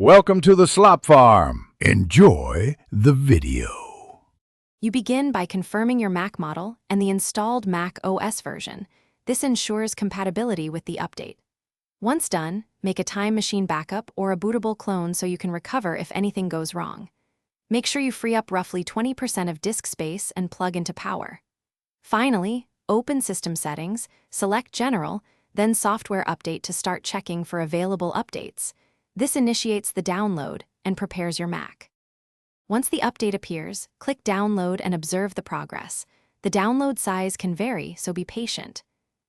Welcome to the Slop Farm. Enjoy the video. You begin by confirming your Mac model and the installed Mac OS version. This ensures compatibility with the update. Once done, make a time machine backup or a bootable clone so you can recover if anything goes wrong. Make sure you free up roughly 20% of disk space and plug into power. Finally, open System Settings, select General, then Software Update to start checking for available updates. This initiates the download and prepares your Mac. Once the update appears, click Download and observe the progress. The download size can vary, so be patient.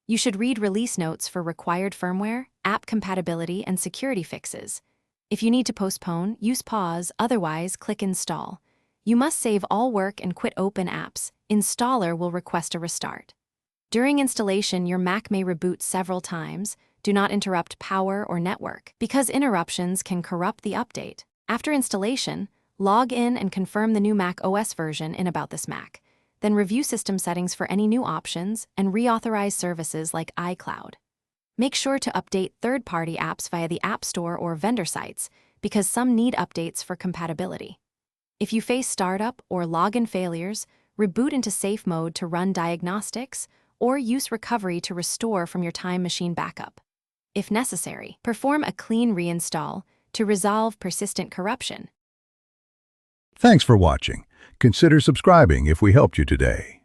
You should read release notes for required firmware, app compatibility, and security fixes. If you need to postpone, use pause, otherwise click Install. You must save all work and quit open apps. Installer will request a restart. During installation, your Mac may reboot several times. Do not interrupt power or network, because interruptions can corrupt the update. After installation, log in and confirm the new Mac OS version in About This Mac. Then review system settings for any new options and reauthorize services like iCloud. Make sure to update third-party apps via the App Store or vendor sites, because some need updates for compatibility. If you face startup or login failures, reboot into safe mode to run diagnostics, or use recovery to restore from your time machine backup. If necessary, perform a clean reinstall to resolve persistent corruption. Thanks for watching. Consider subscribing if we helped you today.